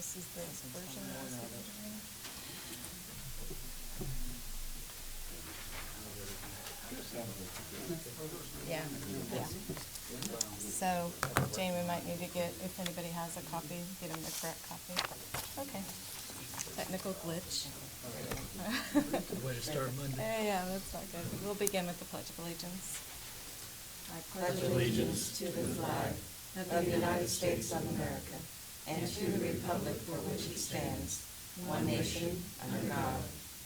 This is the version that was given to me. Yeah. So, Jane, we might need to get, if anybody has a copy, get them the correct copy. Okay. Technical glitch. Way to start Monday. Yeah, that's not good. We'll begin with the Pledge of Allegiance. I pledge allegiance to the flag of the United States of America and to the republic for which it stands, one nation, under God,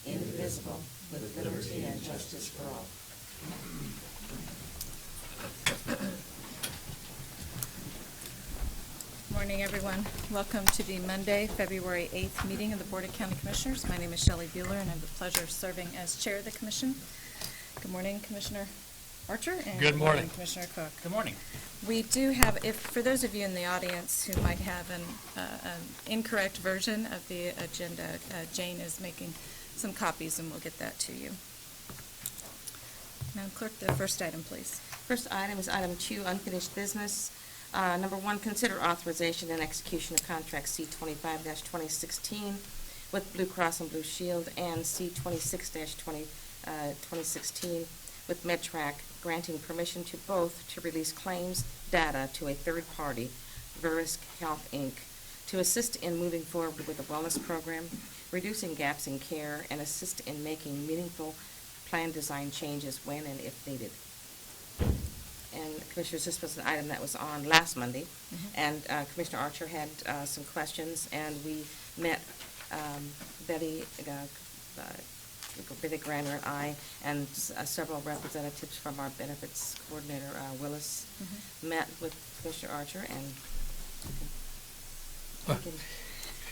indivisible, with liberty and justice for all. Morning, everyone. Welcome to the Monday, February 8th meeting of the Board of County Commissioners. My name is Shelley Bueller, and I have the pleasure of serving as chair of the commission. Good morning, Commissioner Archer. And Good morning, Commissioner Cook. Good morning. We do have, for those of you in the audience who might have an incorrect version of the agenda, Jane is making some copies, and we'll get that to you. Madam Clerk, the first item, please. First item is item 2, unfinished business. Number 1, consider authorization and execution of contract C-25-2016 with Blue Cross and Blue Shield and C-26-2016 with Medtrack, granting permission to both to release claims data to a third party, Verisk Health, Inc., to assist in moving forward with the wellness program, reducing gaps in care, and assist in making meaningful plan design changes when and if needed. And Commissioners, this was an item that was on last Monday, and Commissioner Archer had some questions, and we met Betty Graner and I, and several representatives from our benefits coordinator, Willis, met with Commissioner Archer, and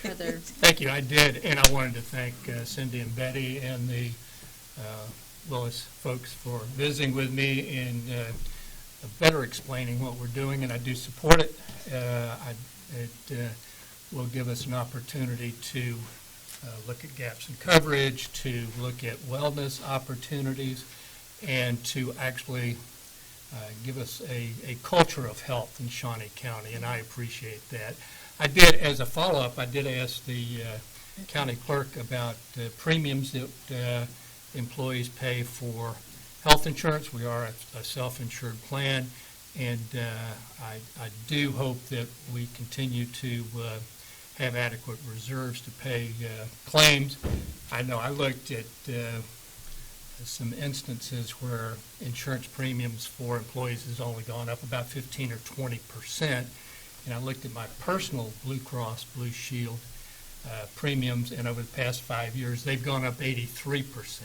Thank you, I did, and I wanted to thank Cindy and Betty and the Willis folks for visiting with me and better explaining what we're doing, and I do support it. It will give us an opportunity to look at gaps in coverage, to look at wellness opportunities, and to actually give us a culture of health in Shawnee County, and I appreciate that. I did, as a follow-up, I did ask the county clerk about premiums that employees pay for health insurance. We are a self-insured plan, and I do hope that we continue to have adequate reserves to pay claims. I know I looked at some instances where insurance premiums for employees has only gone up about 15 or 20%, and I looked at my personal Blue Cross Blue Shield premiums, and over the past 5 years, they've gone up 83%.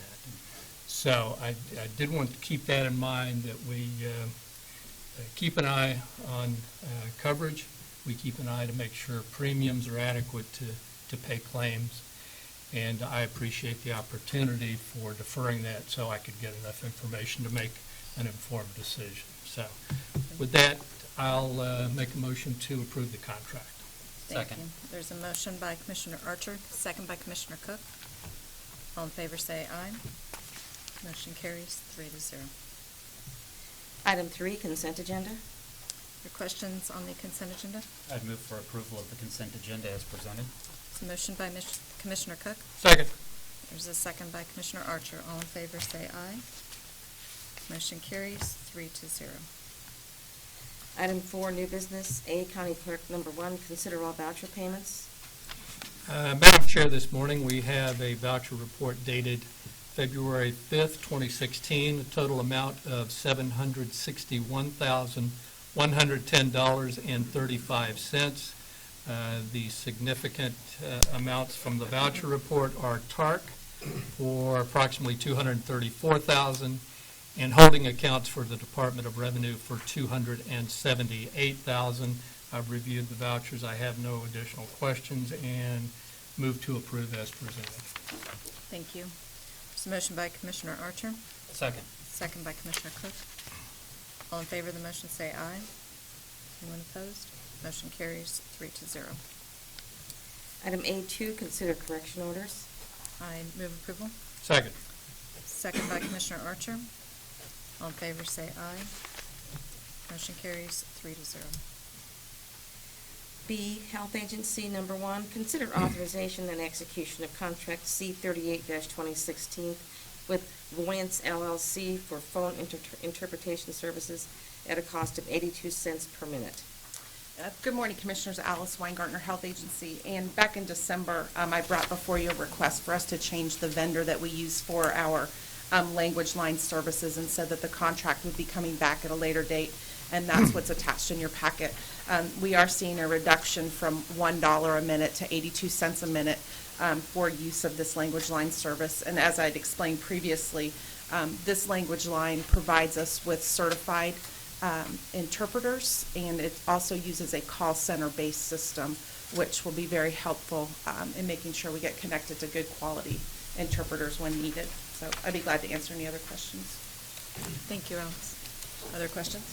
So I did want to keep that in mind, that we keep an eye on coverage. We keep an eye to make sure premiums are adequate to pay claims. And I appreciate the opportunity for deferring that so I could get enough information to make an informed decision. So with that, I'll make a motion to approve the contract. Thank you. There's a motion by Commissioner Archer, second by Commissioner Cook. All in favor say aye. Motion carries 3-0. item 3, consent agenda. Your questions on the consent agenda? I'd move for approval of the consent agenda as presented. It's a motion by Commissioner Cook. Second. There's a second by Commissioner Archer. All in favor say aye. Motion carries 3-0. Item 4, new business. A, County Clerk, number 1, consider all voucher payments. Madam Chair, this morning we have a voucher report dated February 5th, 2016, a total amount of $761,110.35. The significant amounts from the voucher report are TARC for approximately $234,000 and holding accounts for the Department of Revenue for $278,000. I've reviewed the vouchers. I have no additional questions and move to approve as presented. Thank you. There's a motion by Commissioner Archer, Second. second by Commissioner Cook. All in favor of the motion say aye. Anyone opposed? Motion carries 3-0. Item A2, consider correction orders. I move approval. Second. Second by Commissioner Archer. All in favor, say aye. Motion carries 3-0. B, Health Agency, number 1, consider authorization and execution of contract C-38-2016 with Voyance LLC for phone interpretation services at a cost of 82 cents per minute. Good morning, Commissioners. Alice Weingartner, Health Agency. And back in December, I brought before you a request for us to change the vendor that we use for our language line services, and said that the contract would be coming back at a later date, and that's what's attached in your packet. We are seeing a reduction from $1 a minute to 82 cents a minute for use of this language line service. And as I'd explained previously, this language line provides us with certified interpreters, and it also uses a call center-based system, which will be very helpful in making sure we get connected to good quality interpreters when needed. So I'd be glad to answer any other questions. Thank you, Alice. Other questions?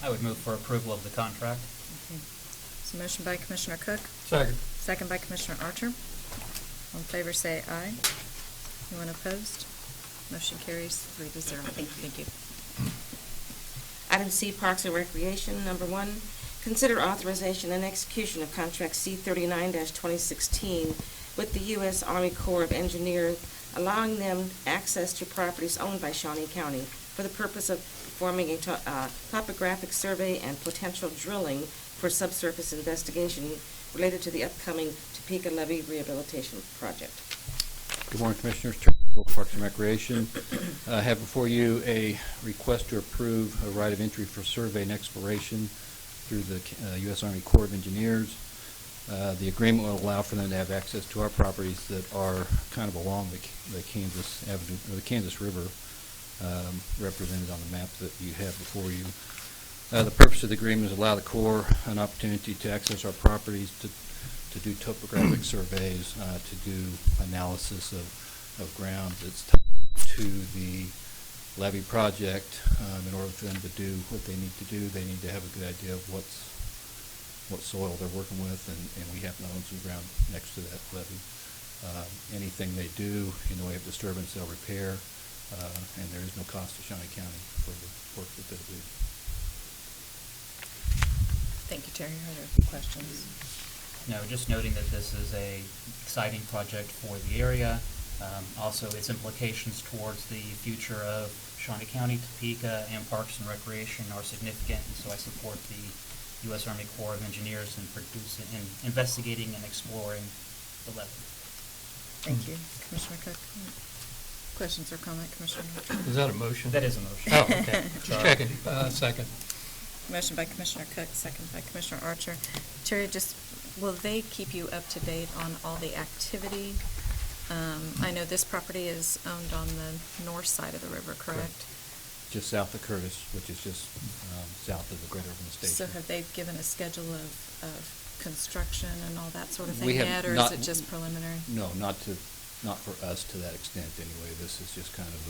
I would move for approval of the contract. Okay. So motion by Commissioner Cook, Second. second by Commissioner Archer. All in favor say aye. Anyone opposed? Motion carries 3-0. Thank you. Item C, Parks and Recreation, number 1, consider authorization and execution of contract C-39-2016 with the U.S. Army Corps of Engineers, allowing them access to properties owned by Shawnee County for the purpose of performing a topographic survey and potential drilling for subsurface investigation related to the upcoming Topeka Levee Rehabilitation Project. Good morning, Commissioners. Parks and Recreation. I have before you a request to approve a right of entry for survey and exploration through the U.S. Army Corps of Engineers. The agreement will allow for them to have access to our properties that are kind of along the Kansas Avenue, or the Kansas River, represented on the map that you have before you. The purpose of the agreement is allow the Corps an opportunity to access our properties, to do topographic surveys, to do analysis of ground that's tied to the levee project. In order for them to do what they need to do, they need to have a good idea of what soil they're working with, and we happen to own some ground next to that levee. Anything they do in the way of disturbance, they'll repair, and there is no cost to Shawnee County for the work that they'll do. Thank you, Terry. Are there questions? No, just noting that this is a exciting project for the area. Also, its implications towards the future of Shawnee County, Topeka, and Parks and Recreation are significant, and so I support the U.S. Army Corps of Engineers in investigating and exploring the levee. Thank you. Commissioner Cook? Questions or comment, Commissioner? Is that a motion? That is a motion. Oh, okay. Just checking. Second. Motion by Commissioner Cook, second by Commissioner Archer. Terry, will they keep you up to date on all the activity? I know this property is owned on the north side of the river, correct? Just south of Curtis, which is just south of the Great Urban Station. So have they given a schedule of construction and all that sort of thing We have yet, or not- is it just preliminary? No, not for us to that extent anyway. This is just kind of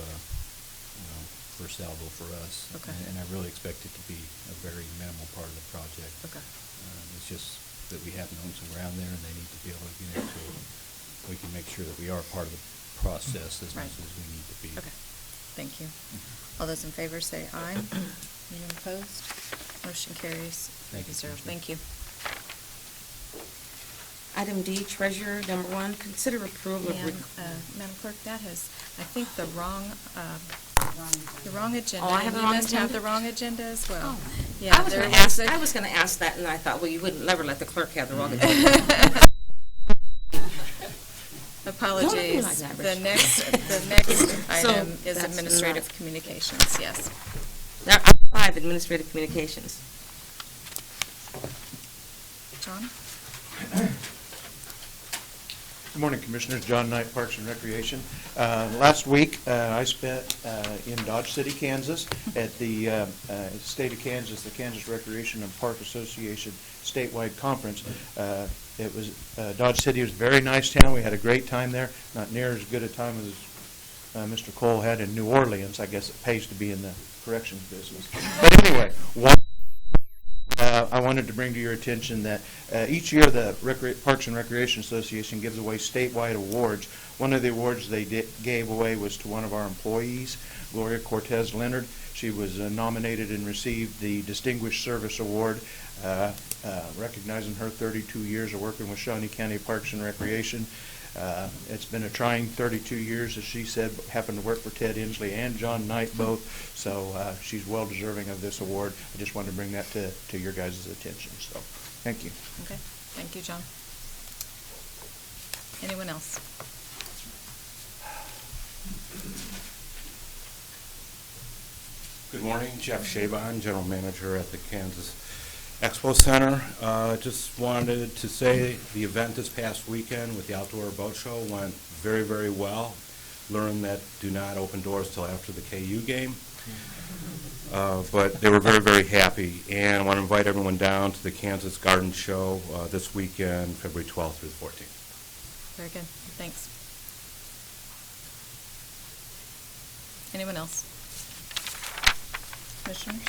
first salvo for us. Okay. And I really expect it to be a very minimal part of the project. Okay. It's just that we happen to own some ground there, and they need to be able to get into it. We can make sure that we are part of the process as Right. much as we need to be. Okay. Thank you. All those in favor say aye. Anyone opposed? Motion carries Thank you, 3-0. Commissioner. Thank you. Item D, Treasurer, number 1, consider approval of... Madam Clerk, that has, I think, the wrong agenda. Oh, I have the wrong You must have agenda? the wrong agenda as well. Oh. Yeah, I was there going was to a- ask that, and I thought, well, you wouldn't never let the clerk have the wrong agenda. Apologies. like that, The Rich. next So, item is that's administrative not- communications, yes. Now, item 5, Administrative Communications. John? Good morning, Commissioners. John Knight, Parks and Recreation. Last week, I spent in Dodge City, Kansas, at the State of Kansas, the Kansas Recreation and Park Association statewide conference. It was Dodge City was a very nice town. We had a great time there. Not near as good a time as Mr. Cole had in New Orleans. I guess it pays to be in the corrections business. But anyway, I wanted to bring to your attention that each year the Parks and Recreation Association gives away statewide awards. One of the awards they gave away was to one of our employees, Gloria Cortez Leonard. She was nominated and received the Distinguished Service Award. recognizing her 32 years of working with Shawnee County Parks and Recreation. It's been a trying 32 years, as she said, having to work for Ted Inslee and John Knight both, so she's well deserving of this award. I just wanted to bring that to your guys' attention, so thank you. Okay, thank you, John. Anyone else? Good morning, Jeff Shaban, General Manager at the Kansas Expo Center. Just wanted to say the event this past weekend with the Outdoor Boat Show went very, very well. Learned that do not open doors till after the KU game. But they were very, very happy. And I want to invite everyone down to the Kansas Garden Show this weekend, February 12th through the 14th. Very good, thanks. Anyone else? Commissioners?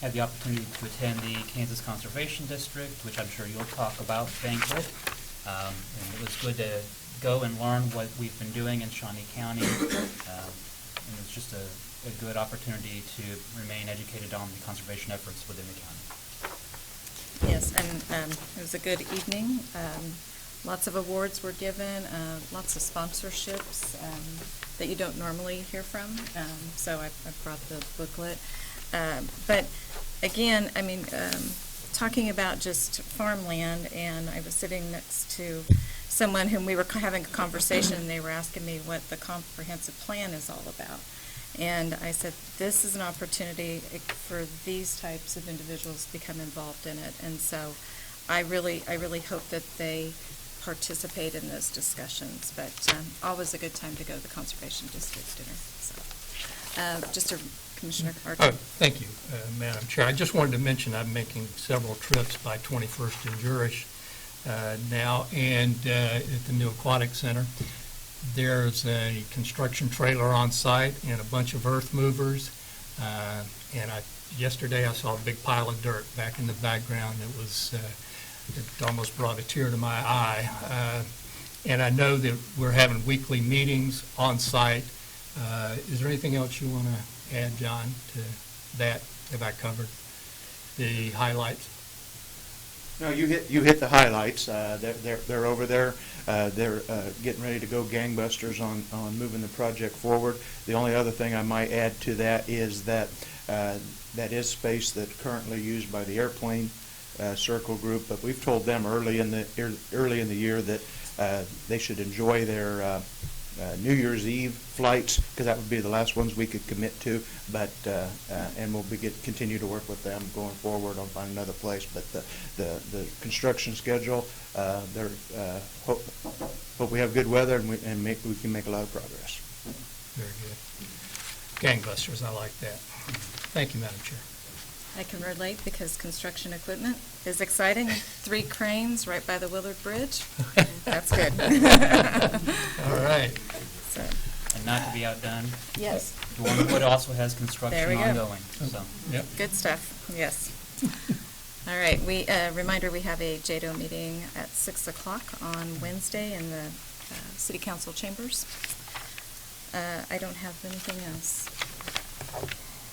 Had the opportunity to attend the Kansas Conservation District, which I'm sure you'll talk about, banquet. And it was good to go and learn what we've been doing in Shawnee County. And it's just a good opportunity to remain educated on the conservation efforts within the county. Yes, and it was a good evening. Lots of awards were given, lots of sponsorships that you don't normally hear from. So I brought the booklet. But again, I mean, talking about just farmland, and I was sitting next to someone whom we were having a conversation, and they were asking me what the comprehensive plan is all about. And I said, this is an opportunity for these types of individuals to become involved in it. And so I really hope that they participate in those discussions. But always a good time to go to the Conservation District dinner. So, just a Commissioner Archer. Thank you, Madam Chair. I just wanted to mention I'm making several trips by 21st and Jurish now, and at the new Aquatic Center. There's a construction trailer on site and a bunch of earth movers. And yesterday I saw a big pile of dirt back in the background. It almost brought a tear to my eye. And I know that we're having weekly meetings on site. Is there anything else you want to add, John, to that? Have I covered the highlights? No, you hit the highlights. They're over there. They're getting ready to go gangbusters on moving the project forward. The only other thing I might add to that is that that is space that's currently used by the airplane circle group, but we've told them early in the year that they should enjoy their New Year's Eve flights, because that would be the last ones we could commit to. But and we'll continue to work with them going forward on finding another place. But the construction schedule, hope we have good weather and we can make a lot of progress. Very good. Gangbusters, I like that. Thank you, Madam Chair. I can relate because construction equipment is exciting. 3 cranes right by the Willard Bridge. That's good. All right. So, And not to be outdone, yes, Dornwood also has There construction we go. ongoing, so. Yep. good stuff. Yes. All right. Reminder: we have a JADO meeting at 6 o'clock on Wednesday in the City Council chambers. I don't have anything else.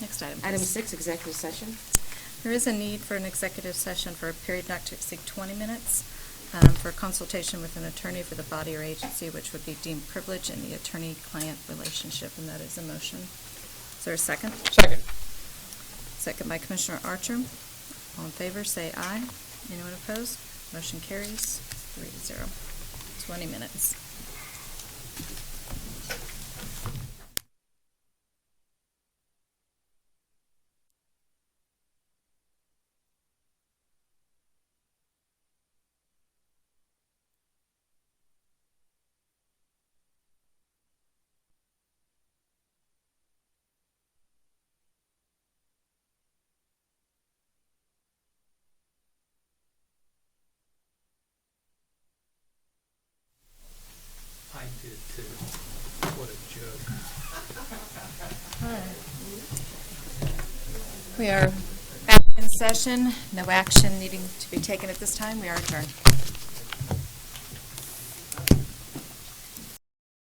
Next item, Item please. 6, executive session. There is a need for an executive session for a period not to exceed 20 minutes for a consultation with an attorney for the body or agency which would be deemed privileged in the attorney-client relationship, and that is a motion. Is there a second? Second. Second by Commissioner Archer. All in favor, say aye. Anyone opposed? Motion carries 3-0. 20 minutes. I did too. What a joke. We are back in session. No action needing to be taken at this time. We are adjourned.